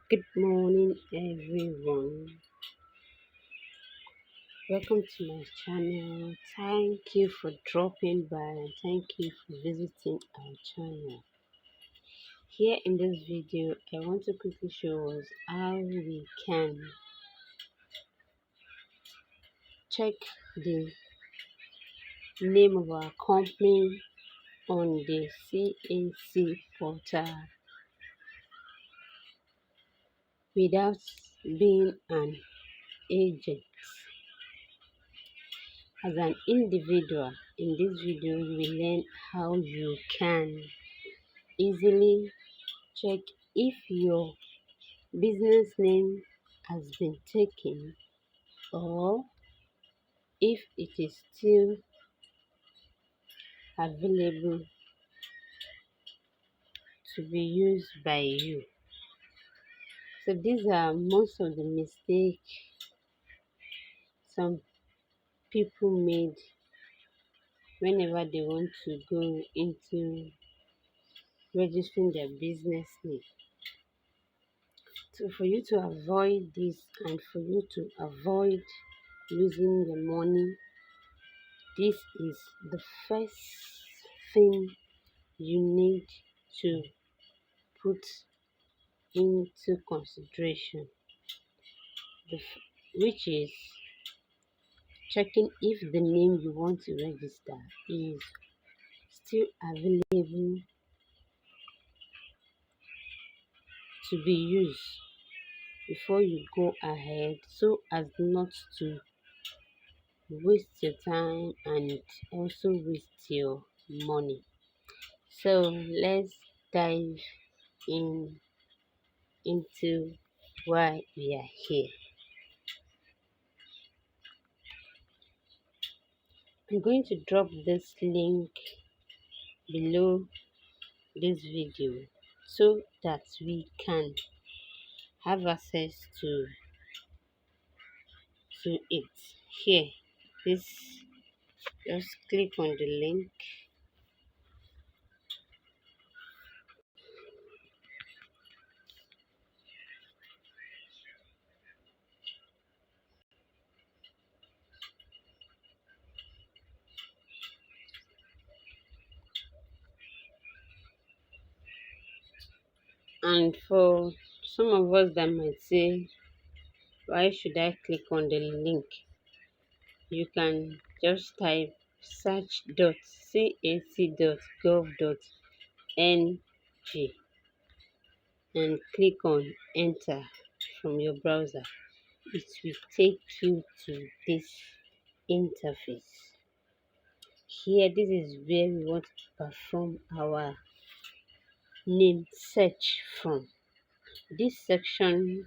Good morning, everyone. Welcome to my channel. Thank you for dropping by and thank you for visiting our channel. Here in this video, I want to quickly show us how we can check the name of our company on the CAC portal without being an agent. As an individual, in this video, we learn how you can easily check if your business name has been taken or if it is still available to be used by you. So these are most of the mistakes some people made whenever they want to go into registering their business name. So for you to avoid this and for you to avoid losing your money, this is the first thing you need to put into consideration, which is checking if the name you want to register is still available to be used before you go ahead, so as not to waste your time and also waste your money. So let's dive in into why we are here. I'm going to drop this link below this video so that we can have access to it. Here, this just click on the link and for some of us that might say, why should I click on the link? You can just type search.cac.gov.ng and click on enter from your browser. It will take you to this interface. Here, this is where we want to perform our name search from. This section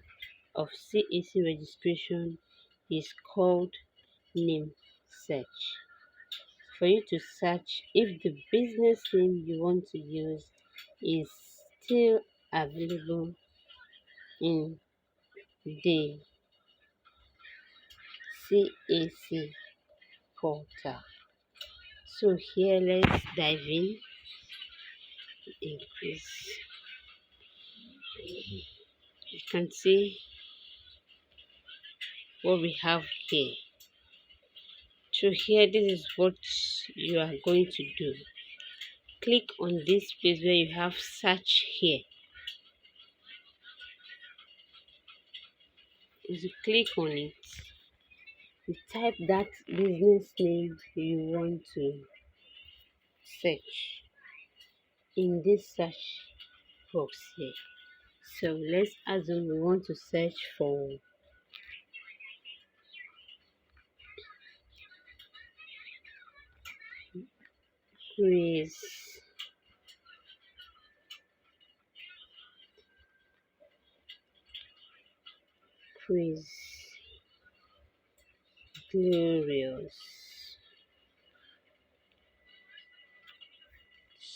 of CAC registration is called name search. For you to search if the business name you want to use is still available in the CAC portal. So here, let's dive in. This, you can see what we have here. So here, this is what you are going to do. Click on this place where you have search here. As you click on it, you type that business name you want to search in this search box here. So let's assume we want to search for quiz quiz glorious.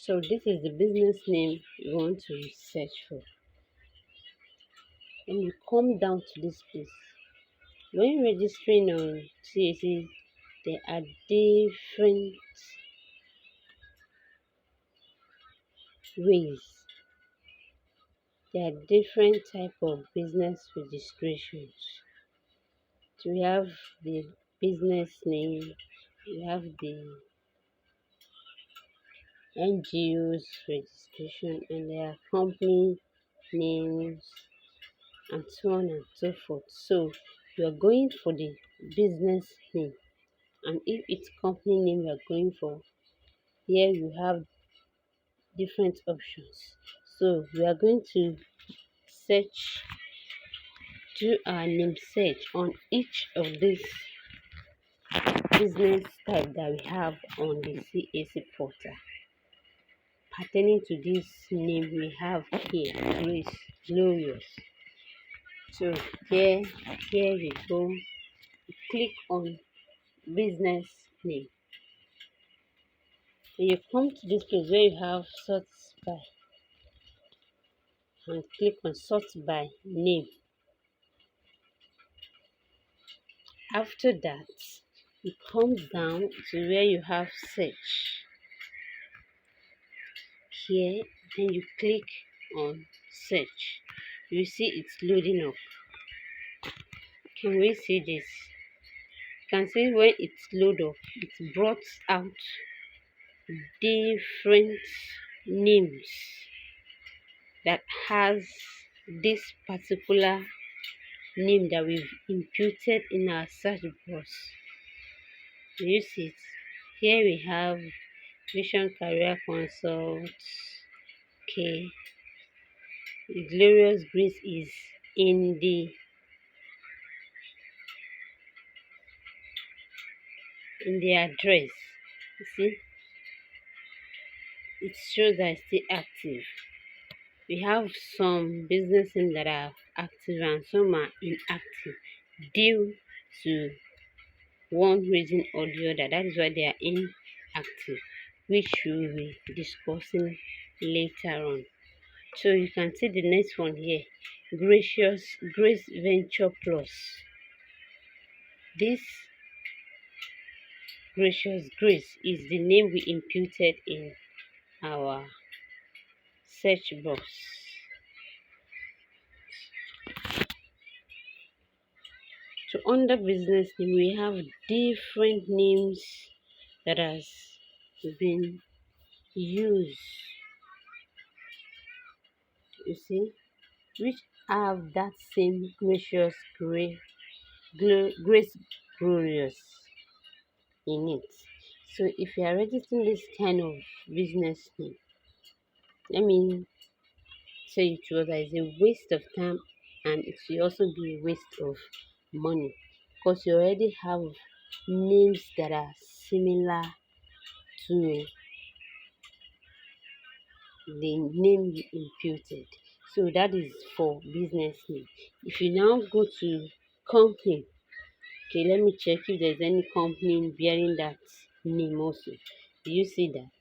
So this is the business name you want to search for. And you come down to this place. When registering on CAC, there are different ways There are different type of business registrations. So we have the business name, we have the NGOs registration, and there are company names and so on and so forth. So you are going for the business name, and if it's company name you are going for, here you have different options. So we are going to search, do our name search on each of these business type that we have on the CAC portal. Pertaining to this name we have here, Grace Glorious. So here we go. Click on business name. When you come to this place where you have sort by, and click on sort by name. After that, you come down to where you have search. Here, then you click on search. You see it's loading up. Can we see this? You can see when it's load up, it brought out different names that has this particular name that we've imputed in our search box. You see it. Here we have Vision Career Consult. Okay, the Glorious Grace is in the address. You see, it shows that it's still active. We have some businesses that are active and some are inactive due to one reason or the other. That is why they are inactive, which we will be discussing later on. So you can see the next one here, Grace Venture Plus. This Gracious Grace is the name we imputed in our search box. So under business name, we have different names that has been used. You see, which have that same grace glorious in it. So if you are registering this kind of business name, let me say it was as a waste of time, and it will also be a waste of money, because you already have names that are similar to the name you imputed. So that is for business name. If you now go to company, okay, let me check if there's any company bearing that name also. Do you see that?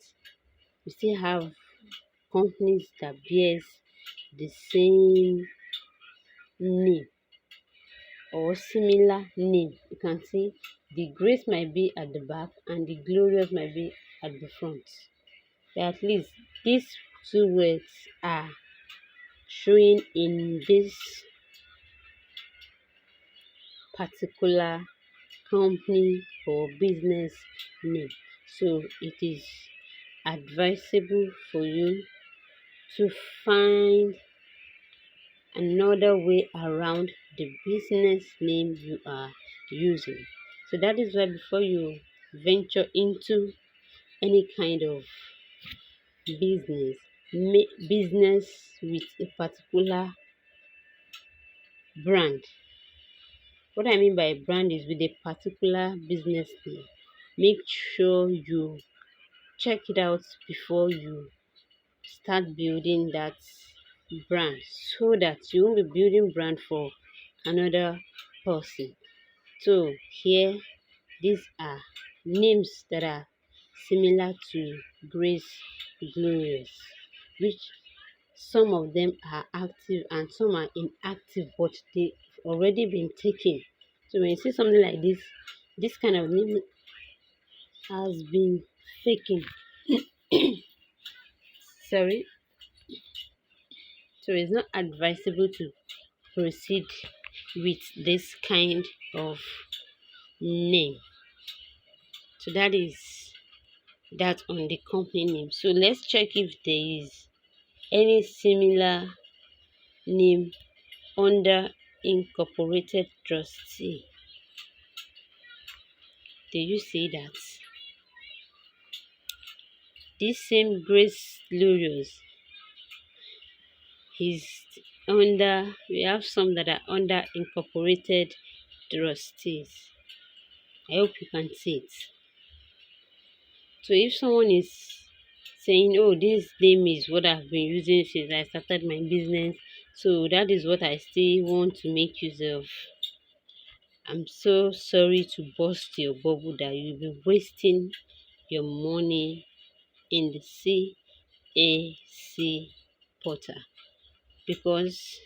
We still have companies that bears the same name or similar name. You can see the grace might be at the back and the glorious might be at the front. But at least these two words are showing in this particular company or business name. So it is advisable for you to find another way around the business name you are using. So that is why before you venture into any kind of business with a particular brand, what I mean by brand is with a particular business name, make sure you check it out before you start building that brand, so that you won't be building brand for another person. So here, these are names that are similar to Grace Glorious, which some of them are active and some are inactive, but they've already been taken. So when you see something like this kind of name has been taken. Sorry. So it's not advisable to proceed with this kind of name. So that is that on the company name. So let's check if there is any similar name under incorporated trustee. Do you see that? This same Grace Glorious is under, we have some that are under incorporated trustees. I hope you can see it. So if someone is saying, oh, this name is what I've been using since I started my business, so that is what I still want to make use of, I'm so sorry to burst your bubble that you'll be wasting your money in the CAC portal, because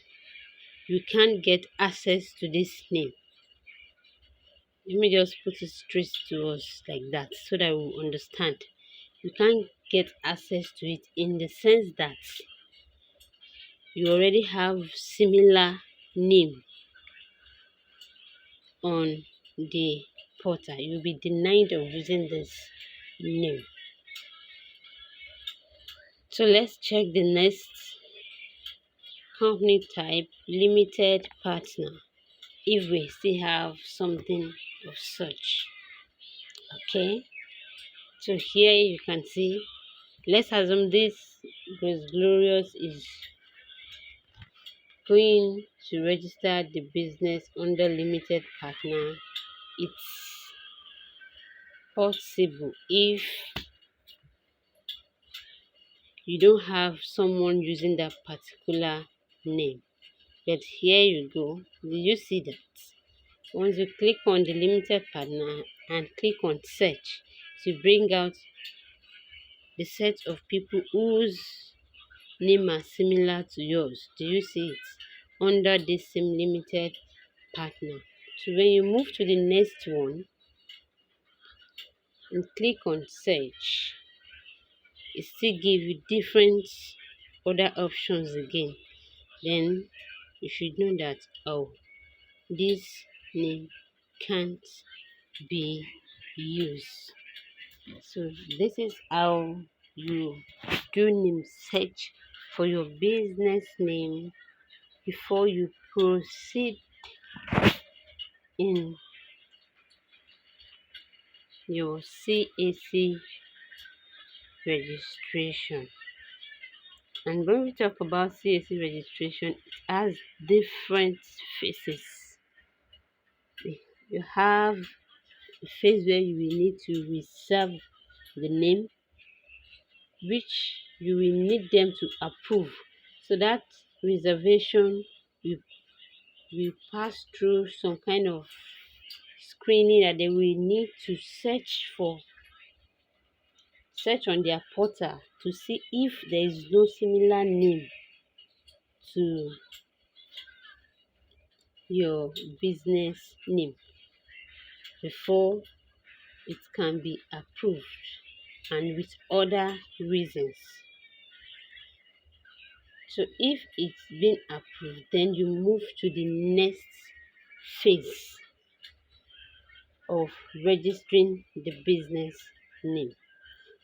you can't get access to this name. Let me just put it straight to us like that so that we understand. You can't get access to it in the sense that you already have similar name on the portal. You'll be denied of using this name. So let's check the next company type, limited partner, if we still have something of such. Okay, so here you can see, let's assume this Grace Glorious is going to register the business under limited partner. It's possible if you don't have someone using that particular name. But here you go. Did you see that? Once you click on the limited partner and click on search, to bring out the set of people whose name are similar to yours. Do you see it? Under this same limited partner. So when you move to the next one and click on search, it still give you different other options again. Then you should know that, oh, this name can't be used. So this is how you do name search for your business name before you proceed in your CAC registration. And when we talk about CAC registration, it has different phases. You have a phase where you will need to reserve the name, which you will need them to approve. So that reservation will pass through some kind of screening that they will need to search on their portal to see if there is no similar name to your business name before it can be approved, and with other reasons. So if it's been approved, then you move to the next phase of registering the business name.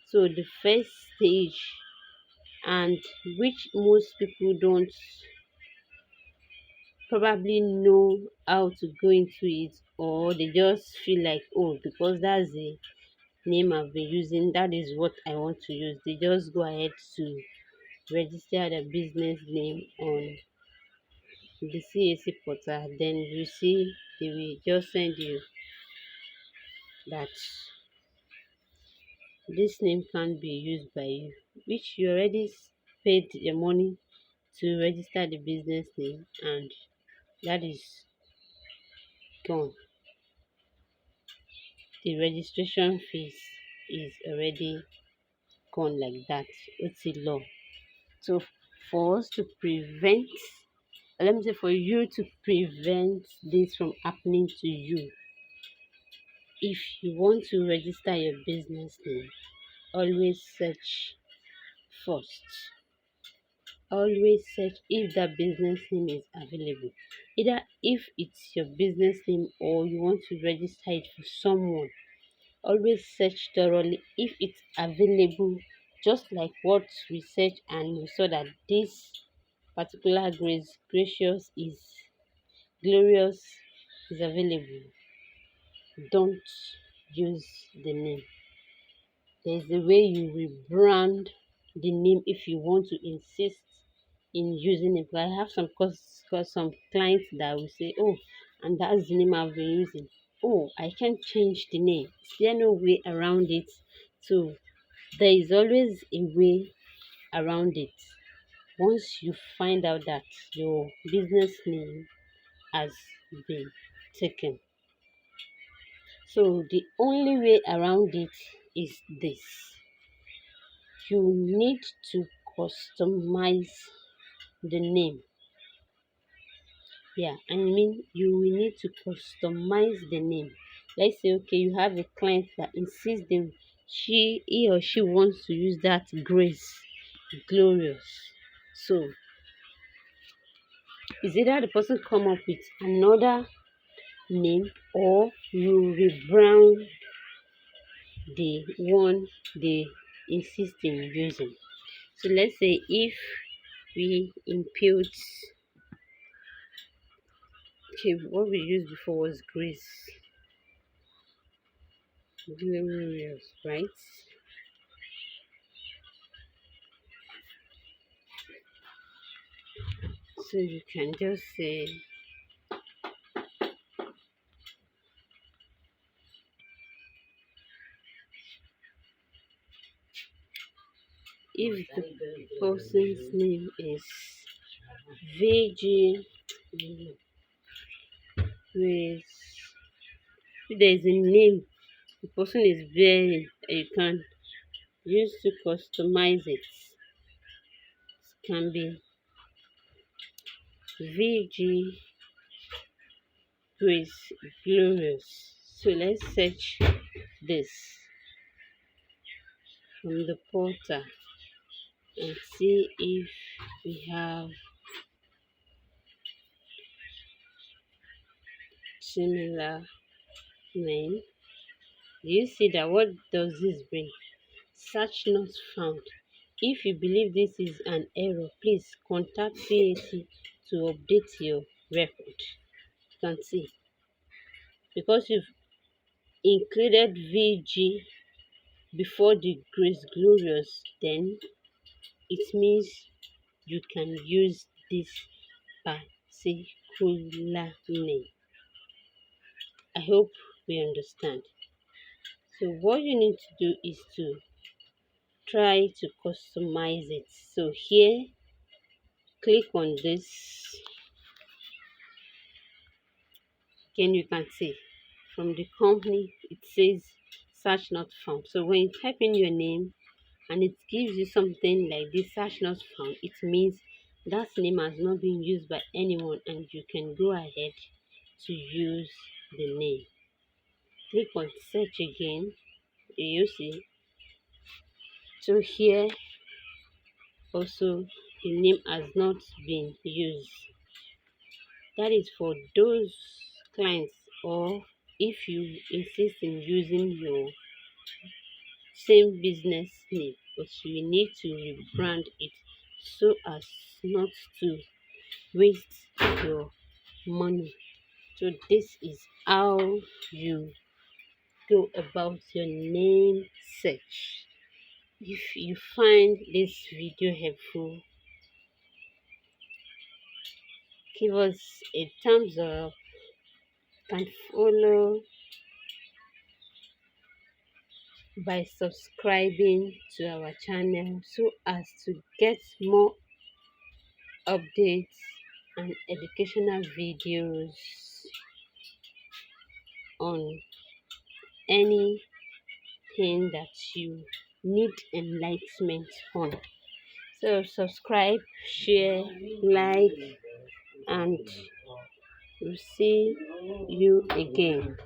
So the first stage, and which most people don't probably know how to go into it, or they just feel like, oh, because that's the name I've been using, that is what I want to use. They just go ahead to register the business name on the CAC portal. Then you see they will just send you that this name can't be used by you, which you already paid the money to register the business name, and that is gone. The registration fees is already gone like that. It's a law. So for us to prevent, let me say for you to prevent this from happening to you, if you want to register your business name, always search first. always search if that business name is available. Either if it's your business name or you want to register it for someone, always search thoroughly if it's available, just like what we searched and we saw that this particular gracious is glorious is available. Don't use the name. There's a way you rebrand the name if you want to insist in using it. But I have some clients that will say, oh, and that's the name I've been using. Oh, I can't change the name. Is there no way around it? So there is always a way around it. Once you find out that your business name has been taken. So the only way around it is this. You need to customize the name. Yeah, I mean you will need to customize the name. Let's say okay, you have a client that insists he or she wants to use that grace glorious. So is either the person come up with another name or you rebrand the one they insist in using. So let's say if we impute, okay, what we used before was grace glorious, right? So you can just say if the person's name is VG grace, if there is a name the person is bearing, you can use to customize it. It can be VG grace glorious. So let's search this from the portal and see if we have similar name. Do you see that? What does this bring? Search not found. If you believe this is an error, please contact CAC to update your record. You can see because you've included VG before the grace glorious, then it means you can use this particular name. I hope we understand. So what you need to do is to try to customize it. So here, click on this. Again, you can see from the company it says search not found. So when you type in your name and it gives you something like this, search not found, it means that name has not been used by anyone and you can go ahead to use the name. Click on search again. You see, so here also the name has not been used. That is for those clients, or if you insist in using your same business name, but you need to rebrand it so as not to waste your money. So this is how you go about your name search. If you find this video helpful, give us a thumbs up and follow by subscribing to our channel so as to get more updates and educational videos on anything that you need enlightenment on. So subscribe, share, like, and we'll see you again.